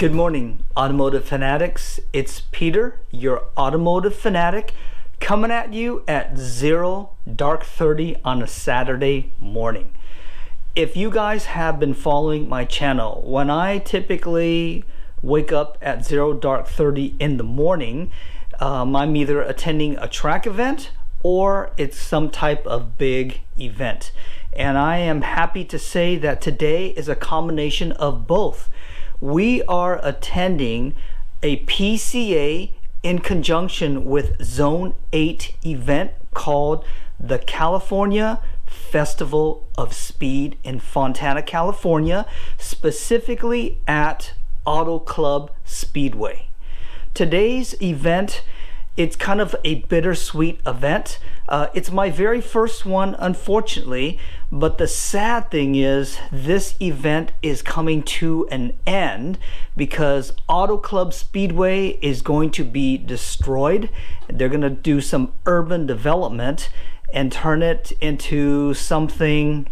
Good morning, automotive fanatics. It's Peter, your automotive fanatic, coming at you at 0:30 on a Saturday morning. If you guys have been following my channel, when I typically wake up at 0:30 in the morning, I'm either attending a track event or it's some type of big event. And I am happy to say that today is a combination of both. We are attending a PCA in conjunction with Zone 8 event called the California Festival of Speed in Fontana, California, specifically at AutoClub Speedway. Today's event, it's kind of a bittersweet event. It's my very first one, unfortunately, but the sad thing is this event is coming to an end because AutoClub Speedway is going to be destroyed. They're going to do some urban development and turn it into something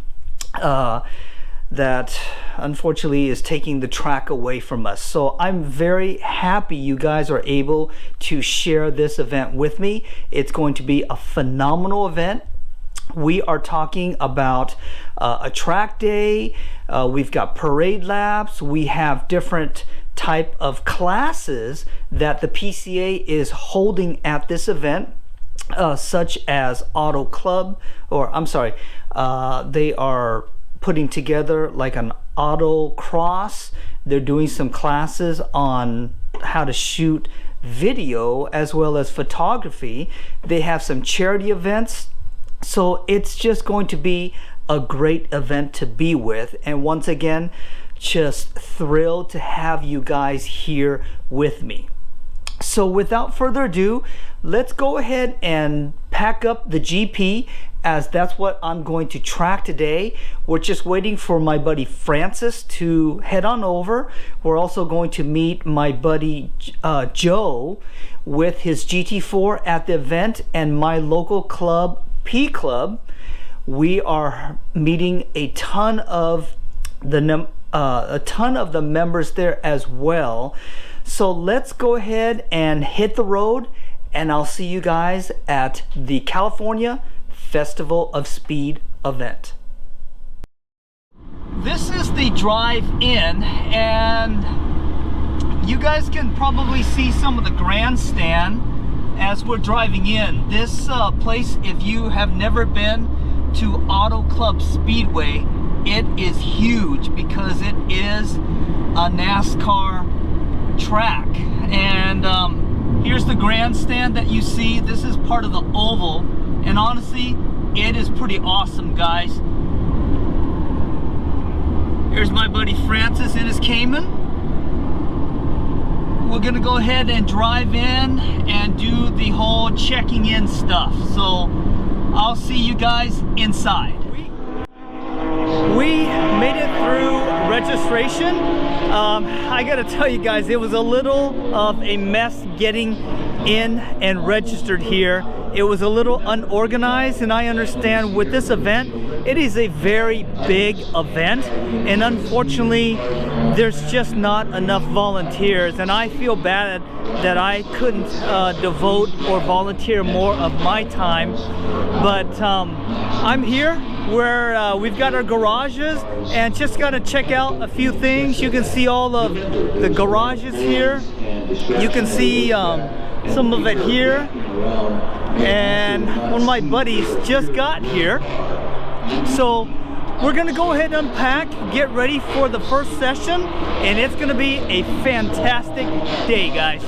that unfortunately is taking the track away from us. So I'm very happy you guys are able to share this event with me. It's going to be a phenomenal event. We are talking about a track day. We've got parade laps. We have different type of classes that the PCA is holding at this event, such as AutoClub, or I'm sorry, they are putting together like an autocross. They're doing some classes on how to shoot video as well as photography. They have some charity events. So it's just going to be a great event to be with. And once again, just thrilled to have you guys here with me. So without further ado, let's go ahead and pack up the GP, as that's what I'm going to track today. We're just waiting for my buddy Francis to head on over. We're also going to meet my buddy Joe with his GT4 at the event, and my local club, P Club. We are meeting a ton of the members there as well. So let's go ahead and hit the road, and I'll see you guys at the California Festival of Speed event. This is the drive-in, and you guys can probably see some of the grandstand as we're driving in. This place, if you have never been to AutoClub Speedway, it is huge because it is a NASCAR track. And here's the grandstand that you see. This is part of the oval, and honestly it is pretty awesome, guys. Here's my buddy Francis in his Cayman. We're gonna go ahead and drive in and do the whole checking in stuff. So I'll see you guys inside. We made it through registration. I gotta tell you guys, it was a little of a mess getting in and registered here. It was a little unorganized, and I understand with this event, it is a very big event, and unfortunately there's just not enough volunteers, and I feel bad that I couldn't devote or volunteer more of my time. But I'm here where we've got our garages, and just got to check out a few things. You can see all of the garages here. You can see some of it here, and one of my buddies just got here. So we're gonna go ahead and unpack, get ready for the first session, and it's gonna be a fantastic day, guys.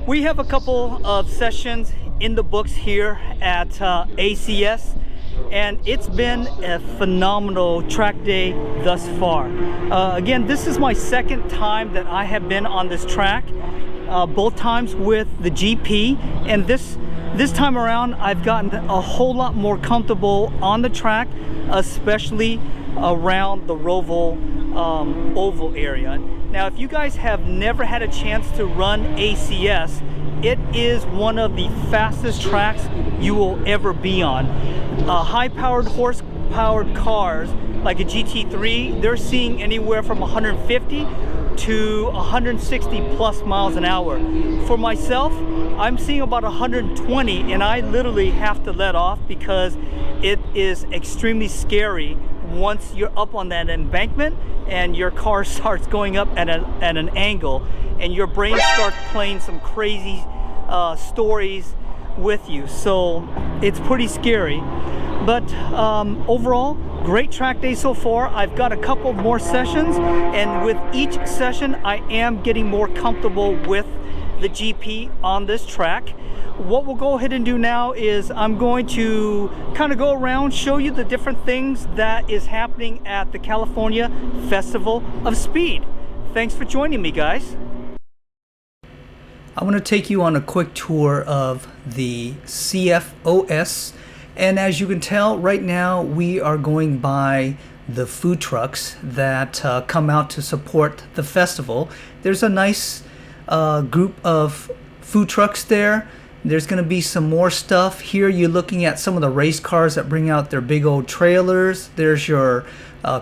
We have a couple of sessions in the books here at ACS, and it's been a phenomenal track day thus far. Again, this is my second time that I have been on this track, both times with the GP, and this time around I've gotten a whole lot more comfortable on the track, especially around the Roval oval area. Now, if you guys have never had a chance to run ACS, it is one of the fastest tracks you will ever be on. High-powered, horse-powered cars like a GT3, they're seeing anywhere from 150 to 160 plus miles an hour. For myself, I'm seeing about 120, and I literally have to let off because it is extremely scary once you're up on that embankment and your car starts going up at an angle, and your brain starts playing some crazy stories with you. So it's pretty scary, but overall, great track day so far. I've got a couple more sessions, and with each session I am getting more comfortable with the GP on this track. What we'll go ahead and do now is I'm going to kind of go around, show you the different things that is happening at the California Festival of Speed. Thanks for joining me, guys. I want to take you on a quick tour of the CFOS, and as you can tell right now we are going by the food trucks that come out to support the festival. There's a nice group of food trucks there. There's going to be some more stuff here. You're looking at some of the race cars that bring out their big old trailers. There's your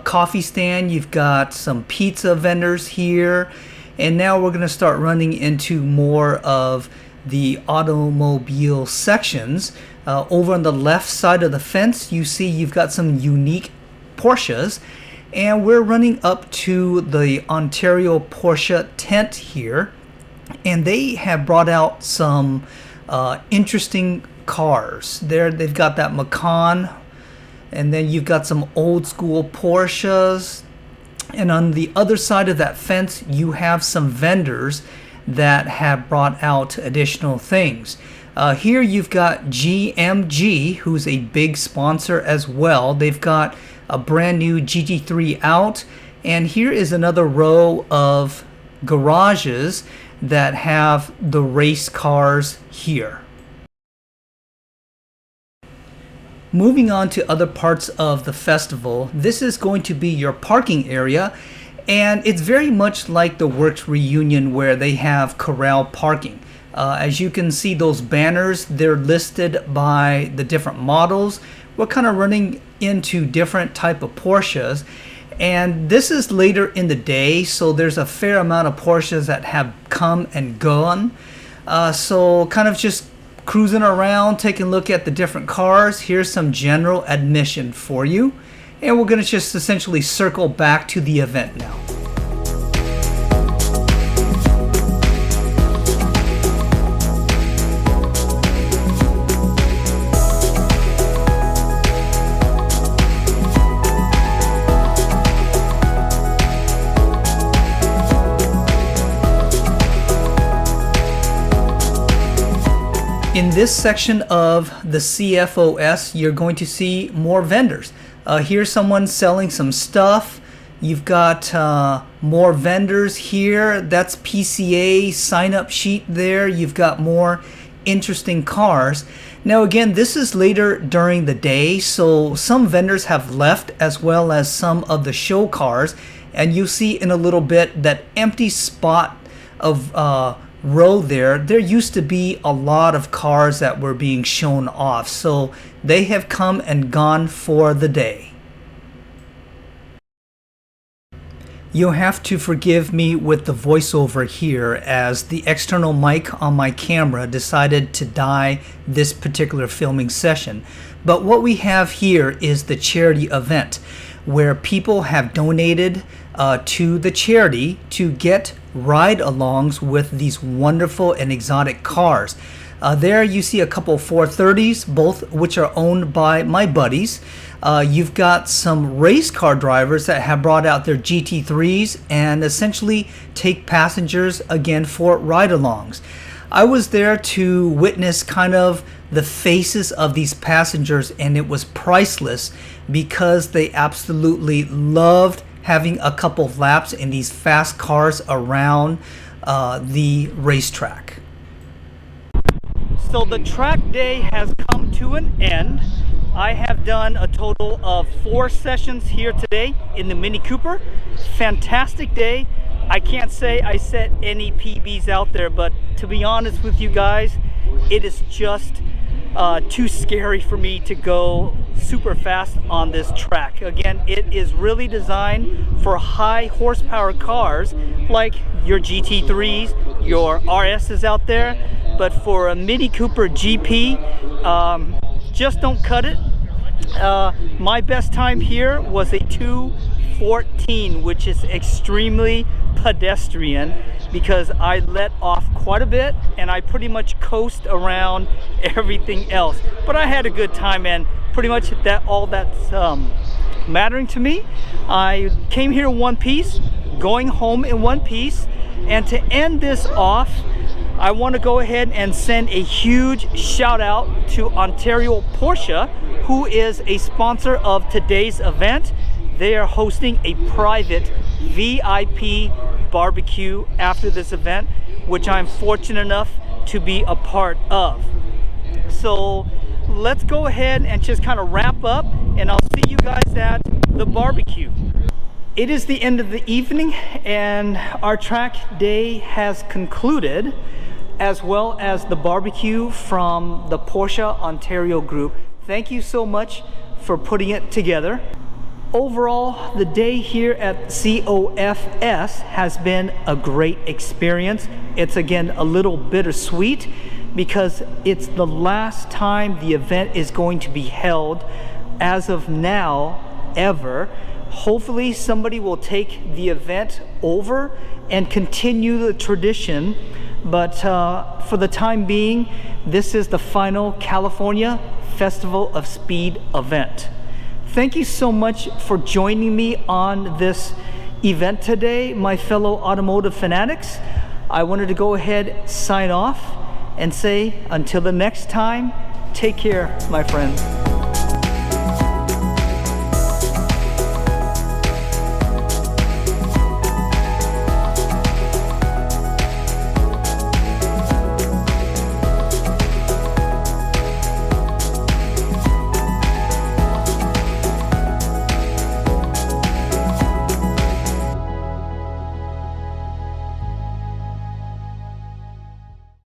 coffee stand. You've got some pizza vendors here. And now we're going to start running into more of the automobile sections. Over on the left side of the fence, you see you've got some unique Porsches. And we're running up to the Ontario Porsche tent here. And they have brought out some interesting cars. They've got that Macan, and then you've got some old school Porsches. And on the other side of that fence, you have some vendors that have brought out additional things. Here you've got GMG, who's a big sponsor as well. They've got a brand new GT3 out, and here is another row of garages that have the race cars here. Moving on to other parts of the festival, this is going to be your parking area, and it's very much like the Works Reunion where they have corral parking. As you can see, those banners, they're listed by the different models. We're kind of running into different type of Porsches, and this is later in the day, so there's a fair amount of Porsches that have come and gone. So kind of just cruising around, taking a look at the different cars. Here's some general admission for you, and we're going to just essentially circle back to the event now. In this section of the CFOS, you're going to see more vendors. Here's someone selling some stuff. You've got more vendors here. That's PCA sign-up sheet there. You've got more interesting cars. Now again, this is later during the day, so some vendors have left as well as some of the show cars. And you'll see in a little bit that empty spot of row there used to be a lot of cars that were being shown off, so they have come and gone for the day. You'll have to forgive me with the voiceover here, as the external mic on my camera decided to die this particular filming session. But what we have here is the charity event, where people have donated to the charity to get ride-alongs with these wonderful and exotic cars. There you see a couple 430s, both which are owned by my buddies. You've got some race car drivers that have brought out their GT3s and essentially take passengers again for ride-alongs. I was there to witness kind of the faces of these passengers, and it was priceless because they absolutely loved having a couple of laps in these fast cars around the racetrack. So the track day has come to an end. I have done a total of 4 sessions here today in the Mini Cooper. Fantastic day. I can't say I set any PBs out there, but to be honest with you guys, it is just too scary for me to go super fast on this track. Again, it is really designed for high horsepower cars like your GT3s, your RSs out there, but for a Mini Cooper GP, just don't cut it. My best time here was a 2:14, which is extremely pedestrian because I let off quite a bit and I pretty much coast around everything else. But I had a good time, and pretty much all that's mattering to me. I came here in one piece, going home in one piece, and to end this off, I want to go ahead and send a huge shout out to Ontario Porsche, who is a sponsor of today's event. They are hosting a private VIP barbecue after this event, which I'm fortunate enough to be a part of. So let's go ahead and just kind of wrap up, and I'll see you guys at the barbecue. It is the end of the evening and our track day has concluded, as well as the barbecue from the Porsche Ontario group. Thank you so much for putting it together. Overall, the day here at CFOS has been a great experience. It's again a little bittersweet because it's the last time the event is going to be held as of now ever. Hopefully somebody will take the event over and continue the tradition, but for the time being, this is the final California Festival of Speed event. Thank you so much for joining me on this event today, my fellow automotive fanatics. I wanted to go ahead, sign off, and say until the next time, take care, my friends.